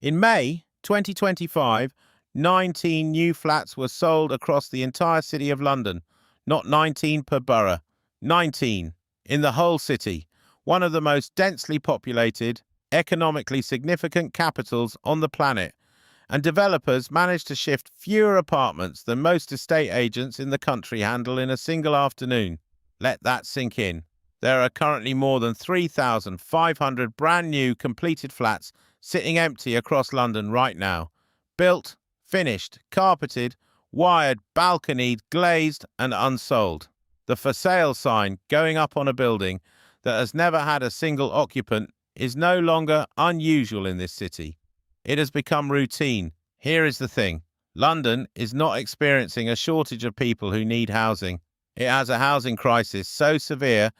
In May 2025, 19 new flats were sold across the entire city of London. Not 19 per borough, 19 in the whole city, one of the most densely populated, economically significant capitals on the planet. And developers managed to shift fewer apartments than most estate agents in the country handle in a single afternoon. Let that sink in. There are currently more than 3,500 brand new completed flats sitting empty across London right now. Built, finished, carpeted, wired, balconied, glazed, and unsold. The for sale sign going up on a building that has never had a single occupant is no longer unusual in this city. It has become routine. Here is the thing. London is not experiencing a shortage of people who need housing. It has a housing crisis so severe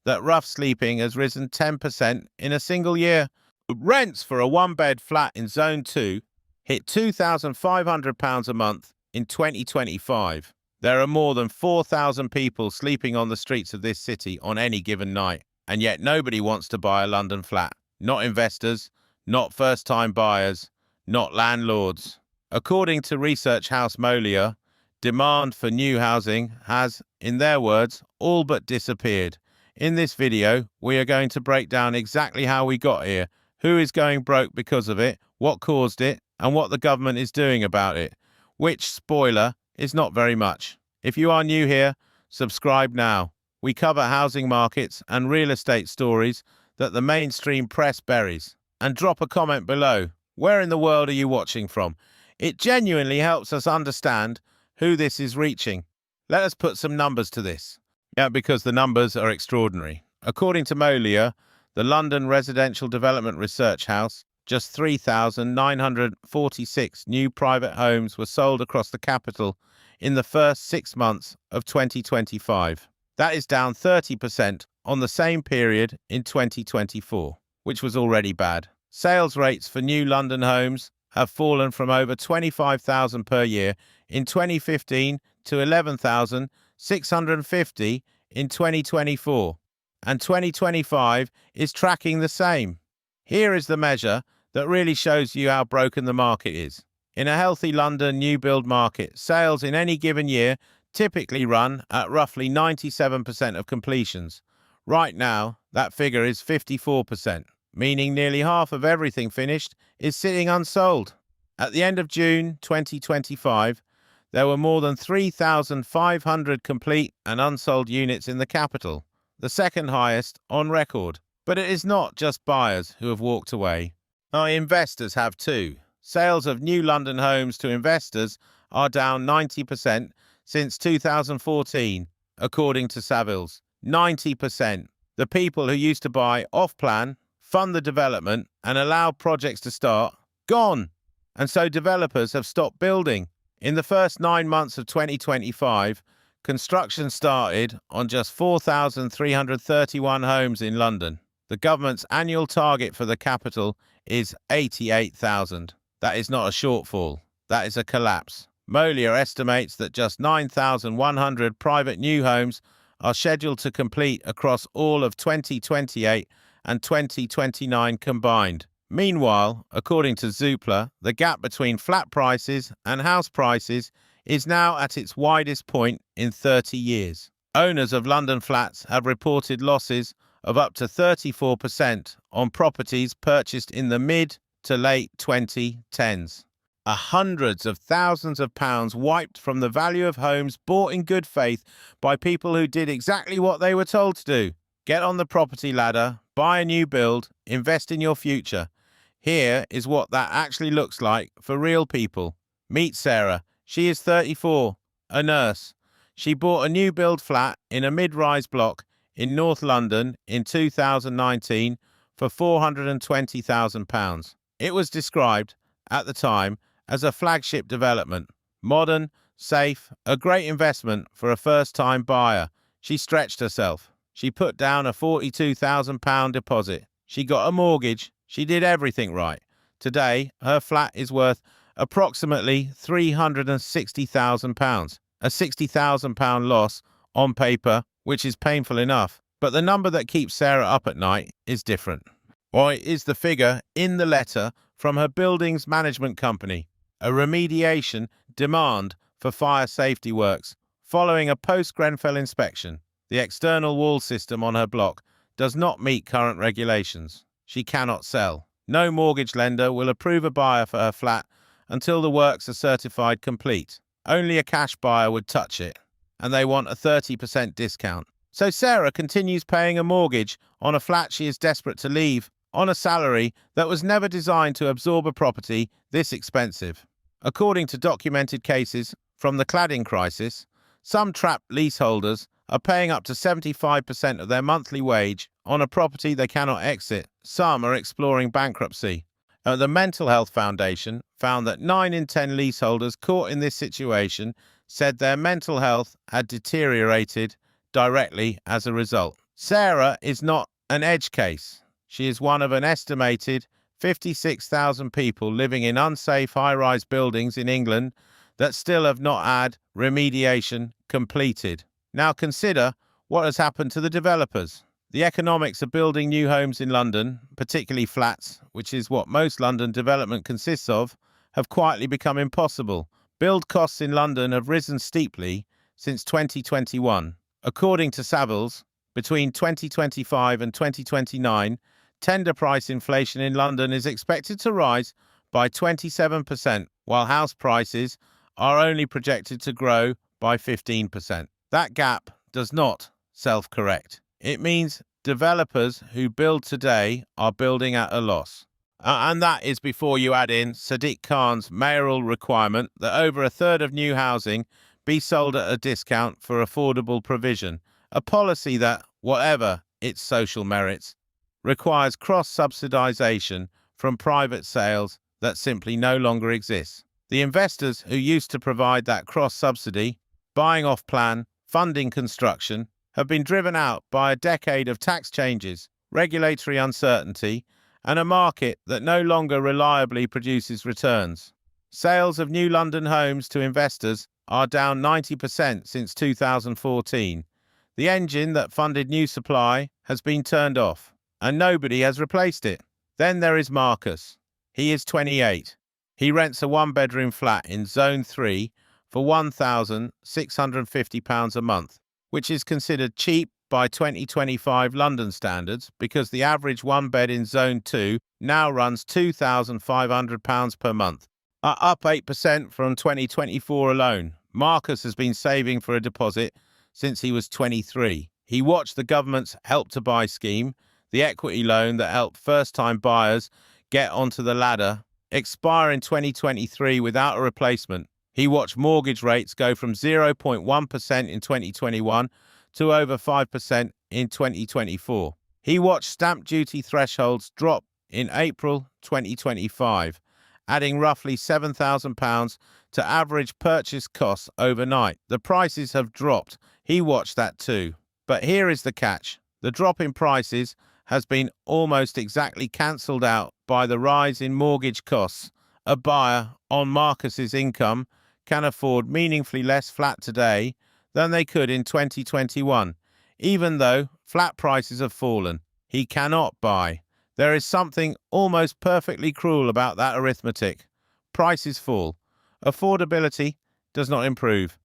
that rough sleeping has risen 10% in a single year. Rents for a one-bed flat in Zone 2 hit £2,500 a month in 2025. There are more than 4,000 people sleeping on the streets of this city on any given night, and yet nobody wants to buy a London flat. Not investors, not first-time buyers, not landlords. According to research house Molia, demand for new housing has, in their words, all but disappeared. In this video, we are going to break down exactly how we got here, who is going broke because of it, what caused it, and what the government is doing about it, which, spoiler, is not very much. If you are new here, subscribe now. We cover housing markets and real estate stories that the mainstream press buries. And drop a comment below. Where in the world are you watching from? It genuinely helps us understand who this is reaching. Let us put some numbers to this. Yeah, because the numbers are extraordinary. According to Molia, the London Residential Development Research House, just 3,946 new private homes were sold across the capital in the first 6 months of 2025. That is down 30% on the same period in 2024, which was already bad. Sales rates for new London homes have fallen from over 25,000 per year in 2015 to 11,650 in 2024, and 2025 is tracking the same. Here is the measure that really shows you how broken the market is. In a healthy London new build market, sales in any given year typically run at roughly 97% of completions. Right now, that figure is 54%, meaning nearly half of everything finished is sitting unsold. At the end of June 2025, there were more than 3,500 complete and unsold units in the capital, the second highest on record. But it is not just buyers who have walked away. Our investors have too. Sales of new London homes to investors are down 90% since 2014, according to Savills. 90%. The people who used to buy off-plan, fund the development, and allow projects to start, gone. And so developers have stopped building. In the first 9 months of 2025, construction started on just 4,331 homes in London. The government's annual target for the capital is 88,000. That is not a shortfall. That is a collapse. Molia estimates that just 9,100 private new homes are scheduled to complete across all of 2028 and 2029 combined. Meanwhile, according to Zoopla, the gap between flat prices and house prices is now at its widest point in 30 years. Owners of London flats have reported losses of up to 34% on properties purchased in the mid to late 2010s. Hundreds of thousands of pounds wiped from the value of homes bought in good faith by people who did exactly what they were told to do. Get on the property ladder, buy a new build, invest in your future. Here is what that actually looks like for real people. Meet Sarah. She is 34, a nurse. She bought a new build flat in a mid-rise block in North London in 2019 for £420,000. It was described, at the time, as a flagship development. Modern, safe, a great investment for a first-time buyer. She stretched herself. She put down a £42,000 deposit. She got a mortgage. She did everything right. Today, her flat is worth approximately £360,000. A £60,000 loss on paper, which is painful enough. But the number that keeps Sarah up at night is different. Or is the figure in the letter from her buildings management company, a remediation demand for fire safety works following a post-Grenfell inspection? The external wall system on her block does not meet current regulations. She cannot sell. No mortgage lender will approve a buyer for her flat until the works are certified complete. Only a cash buyer would touch it, and they want a 30% discount. So Sarah continues paying a mortgage on a flat she is desperate to leave, on a salary that was never designed to absorb a property this expensive. According to documented cases from the cladding crisis, some trapped leaseholders are paying up to 75% of their monthly wage on a property they cannot exit. Some are exploring bankruptcy. The Mental Health Foundation found that 9 in 10 leaseholders caught in this situation said their mental health had deteriorated directly as a result. Sarah is not an edge case. She is one of an estimated 56,000 people living in unsafe high-rise buildings in England that still have not had remediation completed. Now consider what has happened to the developers. The economics of building new homes in London, particularly flats, which is what most London development consists of, have quietly become impossible. Build costs in London have risen steeply since 2021. According to Savills, between 2025 and 2029, tender price inflation in London is expected to rise by 27%, while house prices are only projected to grow by 15%. That gap does not self-correct. It means developers who build today are building at a loss. And that is before you add in Sadiq Khan's mayoral requirement that over a third of new housing be sold at a discount for affordable provision, a policy that, whatever its social merits, requires cross-subsidization from private sales that simply no longer exists. The investors who used to provide that cross-subsidy, buying off-plan, funding construction, have been driven out by a decade of tax changes, regulatory uncertainty, and a market that no longer reliably produces returns. Sales of new London homes to investors are down 90% since 2014. The engine that funded new supply has been turned off, and nobody has replaced it. Then there is Marcus. He is 28. He rents a one-bedroom flat in Zone 3 for £1,650 a month, which is considered cheap by 2025 London standards because the average one bed in Zone 2 now runs £2,500 per month, up 8% from 2024 alone. Marcus has been saving for a deposit since he was 23. He watched the government's Help to Buy scheme, the equity loan that helped first-time buyers get onto the ladder, expire in 2023 without a replacement. He watched mortgage rates go from 0.1% in 2021 to over 5% in 2024. He watched stamp duty thresholds drop in April 2025, adding roughly £7,000 to average purchase costs overnight. The prices have dropped. He watched that too. But here is the catch. The drop in prices has been almost exactly cancelled out by the rise in mortgage costs. A buyer on Marcus's income can afford meaningfully less flat today than they could in 2021. Even though flat prices have fallen, he cannot buy. There is something almost perfectly cruel about that arithmetic. Prices fall, affordability does not improve,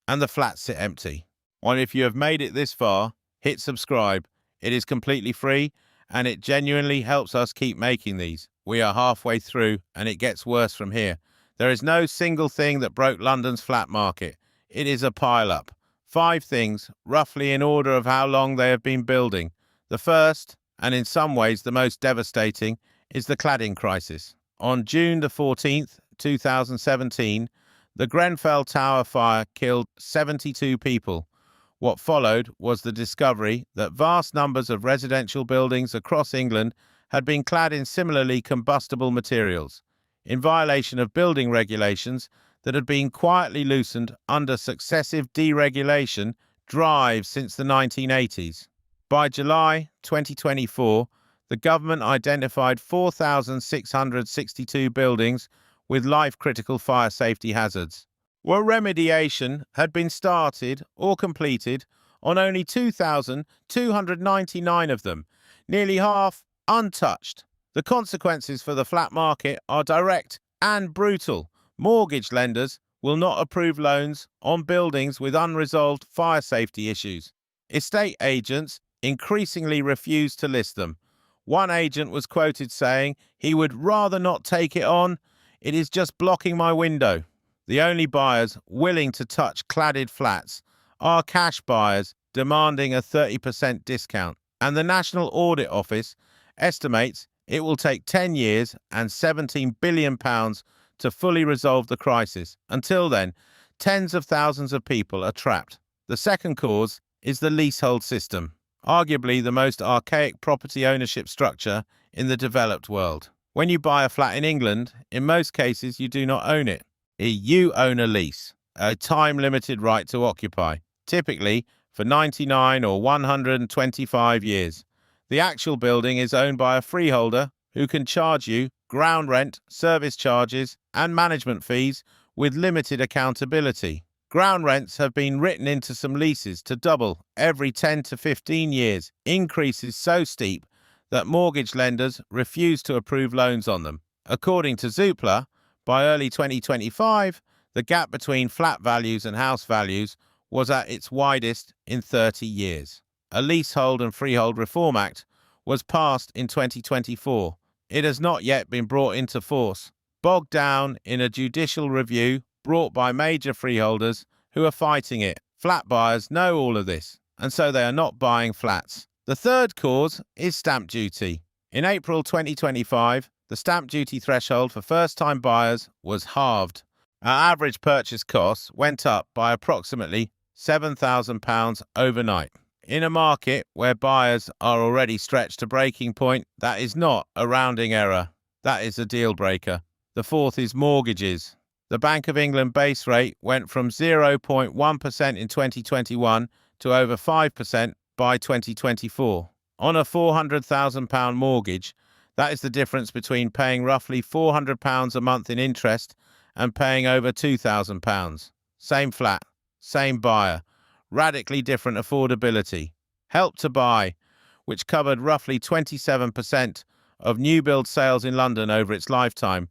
and the flats sit empty. And if you have made it this far, hit subscribe. It is completely free, and it genuinely helps us keep making these. We are halfway through, and it gets worse from here. There is no single thing that broke London's flat market. It is a pile-up. 5 things, roughly in order of how long they have been building. The first, and in some ways the most devastating, is the cladding crisis. On June the 14th, 2017, the Grenfell Tower fire killed 72 people. What followed was the discovery that vast numbers of residential buildings across England had been clad in similarly combustible materials, in violation of building regulations that had been quietly loosened under successive deregulation drives since the 1980s. By July 2024, the government identified 4,662 buildings with life-critical fire safety hazards. Well, remediation had been started or completed on only 2,299 of them, nearly half untouched. The consequences for the flat market are direct and brutal. Mortgage lenders will not approve loans on buildings with unresolved fire safety issues. Estate agents increasingly refuse to list them. One agent was quoted saying he would rather not take it on. It is just blocking my window. The only buyers willing to touch cladded flats are cash buyers demanding a 30% discount. And the National Audit Office estimates it will take 10 years and £17 billion to fully resolve the crisis. Until then, tens of thousands of people are trapped. The second cause is the leasehold system, arguably the most archaic property ownership structure in the developed world. When you buy a flat in England, in most cases you do not own it. You own a lease, a time-limited right to occupy, typically for 99 or 125 years. The actual building is owned by a freeholder who can charge you ground rent, service charges, and management fees with limited accountability. Ground rents have been written into some leases to double every 10 to 15 years, increases so steep that mortgage lenders refuse to approve loans on them. According to Zoopla, by early 2025, the gap between flat values and house values was at its widest in 30 years. A Leasehold and Freehold Reform Act was passed in 2024. It has not yet been brought into force, bogged down in a judicial review brought by major freeholders who are fighting it. Flat buyers know all of this, and so they are not buying flats. The third cause is stamp duty. In April 2025, the stamp duty threshold for first-time buyers was halved. Our average purchase costs went up by approximately £7,000 overnight. In a market where buyers are already stretched to breaking point, that is not a rounding error. That is a deal breaker. The fourth is mortgages. The Bank of England base rate went from 0.1% in 2021 to over 5% by 2024. On a £400,000 mortgage, that is the difference between paying roughly £400 a month in interest and paying over £2,000. Same flat, same buyer, radically different affordability. Help to Buy, which covered roughly 27% of new build sales in London over its lifetime,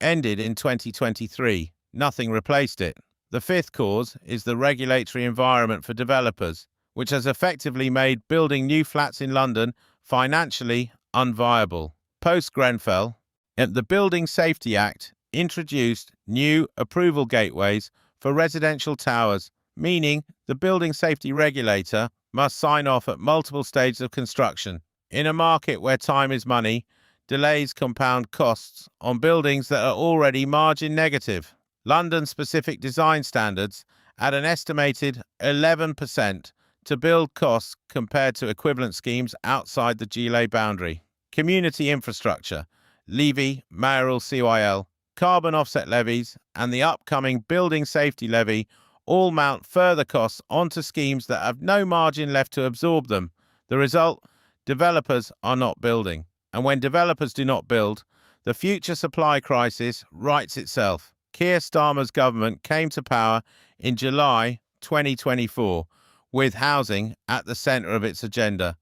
ended in 2023. Nothing replaced it. The fifth cause is the regulatory environment for developers, which has effectively made building new flats in London financially unviable. Post-Grenfell, the Building Safety Act introduced new approval gateways for residential towers, meaning the building safety regulator must sign off at multiple stages of construction. In a market where time is money, delays compound costs on buildings that are already margin negative. London-specific design standards add an estimated 11% to build costs compared to equivalent schemes outside the GLA boundary. Community infrastructure, levy, mayoral CYL, carbon offset levies, and the upcoming building safety levy all mount further costs onto schemes that have no margin left to absorb them. The result? Developers are not building. And when developers do not build, the future supply crisis writes itself. Keir Starmer's government came to power in July 2024, with housing at the centre of its agenda.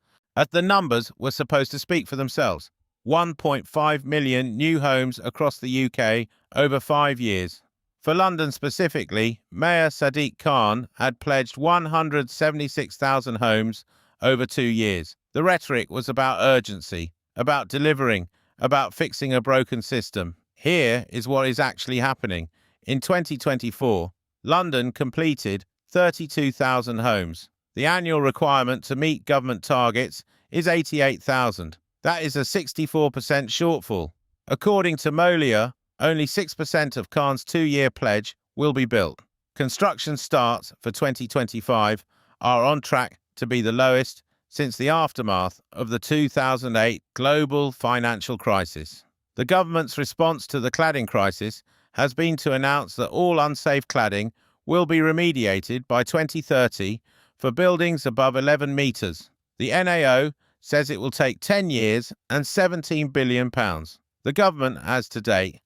The numbers were supposed to speak for themselves. 1.5 million new homes across the UK over 5 years. For London specifically, Mayor Sadiq Khan had pledged 176,000 homes over 2 years. The rhetoric was about urgency, about delivering, about fixing a broken system. Here is what is actually happening. In 2024, London completed 32,000 homes. The annual requirement to meet government targets is 88,000. That is a 64% shortfall. According to Molia, only 6% of Khan's 2-year pledge will be built. Construction starts for 2025 are on track to be the lowest since the aftermath of the 2008 global financial crisis. The government's response to the cladding crisis has been to announce that all unsafe cladding will be remediated by 2030 for buildings above 11 metres. The NAO says it will take 10 years and £17 billion. The government has to date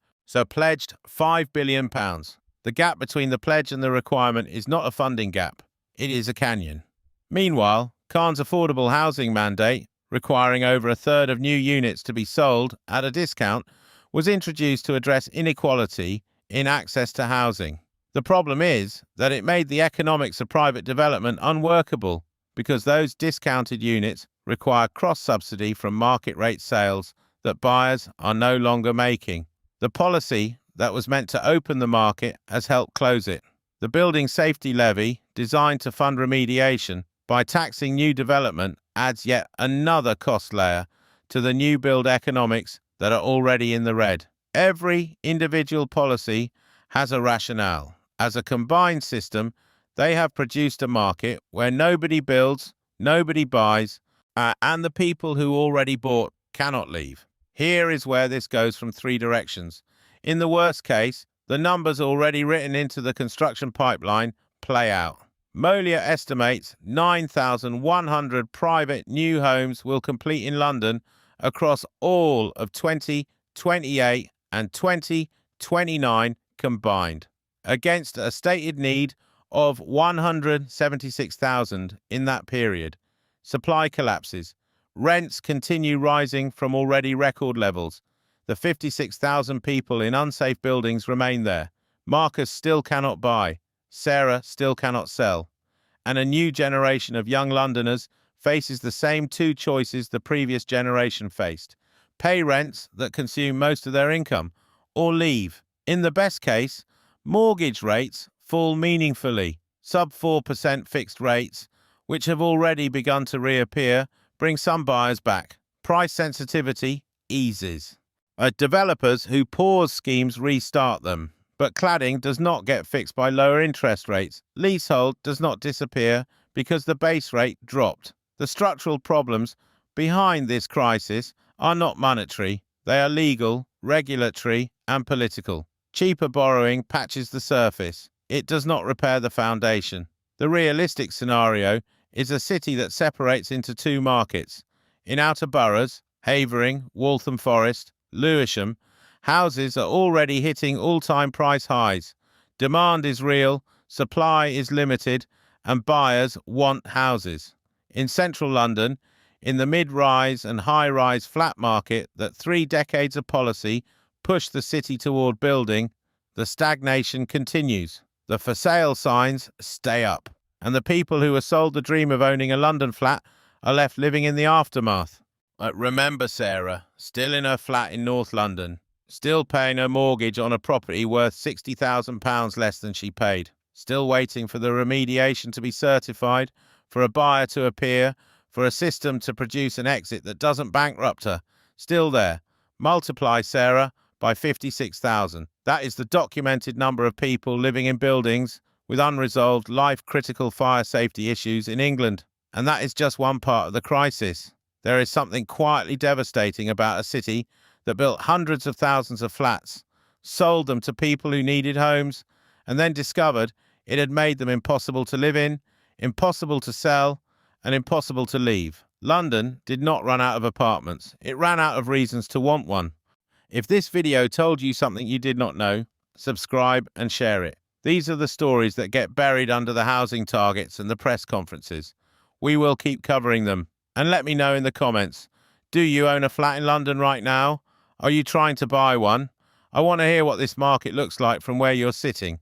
pledged £5 billion. The gap between the pledge and the requirement is not a funding gap. It is a canyon. Meanwhile, Khan's affordable housing mandate requiring over a third of new units to be sold at a discount, was introduced to address inequality in access to housing. The problem is that it made the economics of private development unworkable because those discounted units require cross-subsidy from market rate sales that buyers are no longer making. The policy that was meant to open the market has helped close it. The Building Safety Levy, designed to fund remediation by taxing new development, adds yet another cost layer to the new build economics that are already in the red. Every individual policy has a rationale. As a combined system, they have produced a market where nobody builds, nobody buys, and the people who already bought cannot leave. Here is where this goes from three directions. In the worst case, the numbers already written into the construction pipeline play out. Molia estimates 9,100 private new homes will complete in London across all of 2028 and 2029 combined, against a stated need of 176,000 in that period. Supply collapses. Rents continue rising from already record levels. The 56,000 people in unsafe buildings remain there. Marcus still cannot buy. Sarah still cannot sell. And a new generation of young Londoners faces the same two choices the previous generation faced: pay rents that consume most of their income, or leave. In the best case, mortgage rates fall meaningfully. Sub 4% fixed rates, which have already begun to reappear, bring some buyers back. Price sensitivity eases. Developers who pause schemes restart them. But cladding does not get fixed by lower interest rates. Leasehold does not disappear because the base rate dropped. The structural problems behind this crisis are not monetary. They are legal, regulatory, and political. Cheaper borrowing patches the surface. It does not repair the foundation. The realistic scenario is a city that separates into two markets. In outer boroughs, Havering, Waltham Forest, Lewisham, houses are already hitting all-time price highs. Demand is real, supply is limited, and buyers want houses. In central London, in the mid-rise and high-rise flat market that 3 decades of policy pushed the city toward building, the stagnation continues. The for sale signs stay up, and the people who were sold the dream of owning a London flat are left living in the aftermath. Remember Sarah, still in her flat in North London, still paying her mortgage on a property worth £60,000 less than she paid, still waiting for the remediation to be certified, for a buyer to appear, for a system to produce an exit that doesn't bankrupt her. Still there. Multiply Sarah by 56,000. That is the documented number of people living in buildings with unresolved life-critical fire safety issues in England. And that is just one part of the crisis. There is something quietly devastating about a city that built hundreds of thousands of flats, sold them to people who needed homes, and then discovered it had made them impossible to live in, impossible to sell, and impossible to leave. London did not run out of apartments. It ran out of reasons to want one. If this video told you something you did not know, subscribe and share it. These are the stories that get buried under the housing targets and the press conferences. We will keep covering them. And let me know in the comments, do you own a flat in London right now? Are you trying to buy one? I want to hear what this market looks like from where you're sitting.